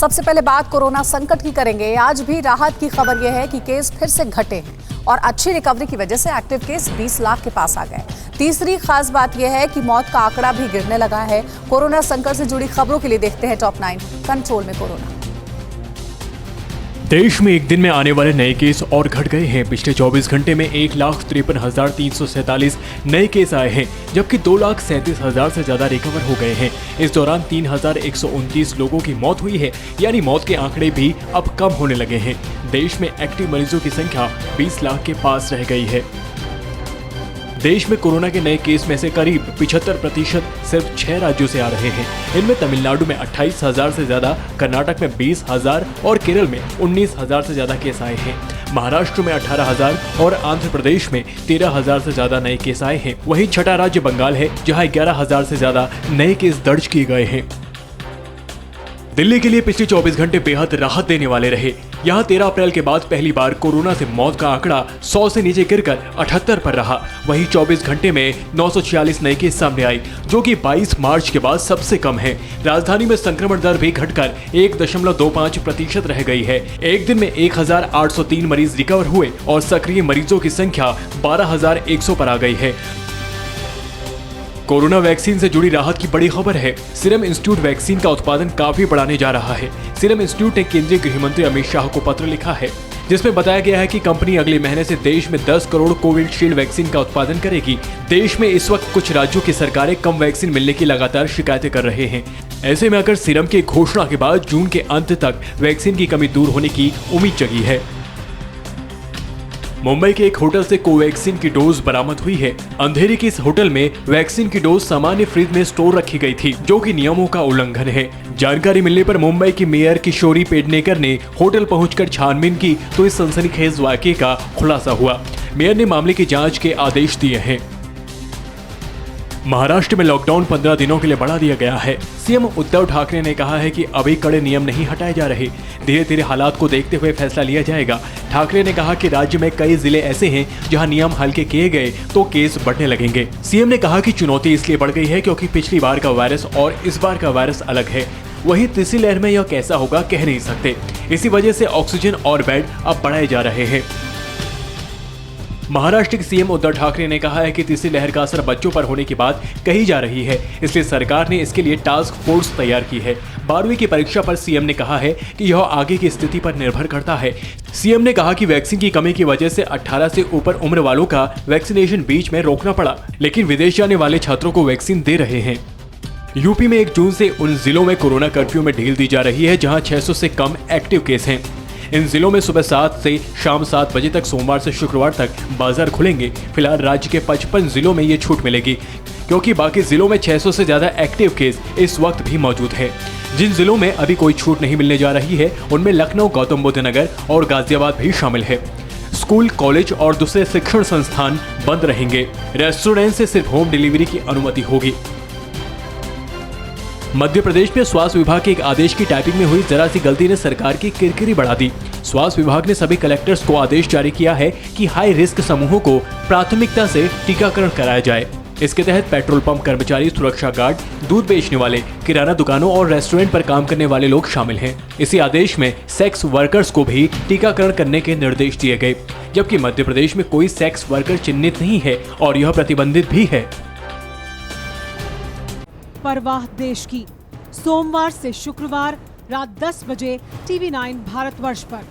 सबसे पहले बात कोरोना संकट की करेंगे। आज भी राहत की खबर यह है कि केस फिर से घटे हैं और अच्छी रिकवरी की वजह से एक्टिव केस 20 लाख के पास आ गए। तीसरी खास बात यह है कि मौत का आंकड़ा भी गिरने लगा है। कोरोना संकट से जुड़ी खबरों के लिए देखते हैं टॉप 9 कंट्रोल में कोरोना। देश में एक दिन में आने वाले नए केस और घट गए हैं। पिछले 24 घंटे में 1,53,347 नए केस आए हैं, जबकि 2,37,000 से ज्यादा रिकवर हो गए हैं। इस दौरान 3,129 लोगों की मौत हुई है, यानी मौत के आंकड़े भी अब कम होने लगे हैं। देश में एक्टिव मरीजों की संख्या 20 लाख के पास रह गई है। देश में कोरोना के नए केस में से करीब 75% सिर्फ 6 राज्यों से आ रहे हैं। इनमें तमिलनाडु में 28,000 से ज्यादा, कर्नाटक में 20,000 और केरल में 19,000 से ज्यादा केस आए हैं। महाराष्ट्र में 18,000 और आंध्र प्रदेश में 13,000 से ज्यादा नए केस आए हैं। वहीं छठा राज्य बंगाल है, जहां 11,000 से ज्यादा नए केस दर्ज किए गए हैं। दिल्ली के लिए पिछले 24 घंटे बेहद राहत देने वाले रहे। यहाँ 13 अप्रैल के बाद पहली बार कोरोना से मौत का आंकड़ा 100 से नीचे गिरकर 78 पर रहा। वहीं 24 घंटे में 946 नए केस सामने आई, जो कि 22 मार्च के बाद सबसे कम है। राजधानी में संक्रमण दर भी घटकर 1.25% रह गई है। एक दिन में 1,803 मरीज रिकवर हुए और सक्रिय मरीजों की संख्या 12,100 पर आ गई है। कोरोना वैक्सीन से जुड़ी राहत की बड़ी खबर है। सीरम इंस्टीट्यूट वैक्सीन का उत्पादन काफी बढ़ाने जा रहा है। सीरम इंस्टीट्यूट ने केंद्रीय गृह मंत्री अमित शाह को पत्र लिखा है, जिसमें बताया गया है कि कंपनी अगले महीने से देश में 10 करोड़ कोविशील्ड वैक्सीन का उत्पादन करेगी। देश में इस वक्त कुछ राज्यों की सरकारें कम वैक्सीन मिलने की लगातार शिकायतें कर रहे हैं। ऐसे में अगर सीरम की घोषणा के बाद जून के अंत तक वैक्सीन की कमी दूर होने की उम्मीद जगी है। मुंबई के एक होटल से कोवैक्सीन की डोज बरामद हुई है। अंधेरी के इस होटल में वैक्सीन की डोज सामान्य फ्रिज में स्टोर रखी गई थी, जो कि नियमों का उल्लंघन है। जानकारी मिलने पर मुंबई की मेयर किशोरी पेडनेकर ने होटल पहुंचकर छानबीन की तो इस सनसनीखेज वाकये का खुलासा हुआ। मेयर ने मामले की जांच के आदेश दिए हैं। महाराष्ट्र में लॉकडाउन 15 दिनों के लिए बढ़ा दिया गया है। सीएम उद्धव ठाकरे ने कहा है कि अभी कड़े नियम नहीं हटाए जा रहे, धीरे धीरे हालात को देखते हुए फैसला लिया जाएगा। ठाकरे ने कहा कि राज्य में कई जिले ऐसे हैं जहां नियम हल्के किए गए तो केस बढ़ने लगेंगे। सीएम ने कहा कि चुनौती इसलिए बढ़ गई है क्योंकि पिछली बार का वायरस और इस बार का वायरस अलग है। वहीं तीसरी लहर में यह कैसा होगा कह नहीं सकते। इसी वजह से ऑक्सीजन और बेड अब बढ़ाए जा रहे हैं। महाराष्ट्र के सीएम उद्धव ठाकरे ने कहा है कि तीसरी लहर का असर बच्चों पर होने की बात कही जा रही है, इसलिए सरकार ने इसके लिए टास्क फोर्स तैयार की है। 12वीं की परीक्षा पर सीएम ने कहा है कि यह आगे की स्थिति पर निर्भर करता है। सीएम ने कहा कि वैक्सीन की कमी की वजह से 18 से ऊपर उम्र वालों का वैक्सीनेशन बीच में रोकना पड़ा, लेकिन विदेश जाने वाले छात्रों को वैक्सीन दे रहे हैं। यूपी में 1 जून से उन जिलों में कोरोना कर्फ्यू में ढील दी जा रही है जहां 600 से कम एक्टिव केस हैं। इन जिलों में सुबह 7 से शाम 7 बजे तक सोमवार से शुक्रवार तक बाजार खुलेंगे। फिलहाल राज्य के 55 जिलों में ये छूट मिलेगी, क्योंकि बाकी जिलों में 600 से ज्यादा एक्टिव केस इस वक्त भी मौजूद है। जिन जिलों में अभी कोई छूट नहीं मिलने जा रही है उनमें लखनऊ, गौतम बुद्ध नगर और गाजियाबाद भी शामिल है। स्कूल, कॉलेज और दूसरे शिक्षण संस्थान बंद रहेंगे। रेस्टोरेंट से सिर्फ होम डिलीवरी की अनुमति होगी। मध्य प्रदेश में स्वास्थ्य विभाग के एक आदेश की टाइपिंग में हुई जरा सी गलती ने सरकार की किरकिरी बढ़ा दी। स्वास्थ्य विभाग ने सभी कलेक्टर्स को आदेश जारी किया है कि हाई रिस्क समूहों को प्राथमिकता से टीकाकरण कराया जाए। इसके तहत पेट्रोल पंप कर्मचारी, सुरक्षा गार्ड, दूध बेचने वाले, किराना दुकानों और रेस्टोरेंट पर काम करने वाले लोग शामिल हैं। इसी आदेश में सेक्स वर्कर्स को भी टीकाकरण करने के निर्देश दिए गए, जबकि मध्य प्रदेश में कोई सेक्स वर्कर चिन्हित नहीं है और यह प्रतिबंधित भी है। परवाह देश की, सोमवार से शुक्रवार रात 10 बजे TV9 भारतवर्ष पर।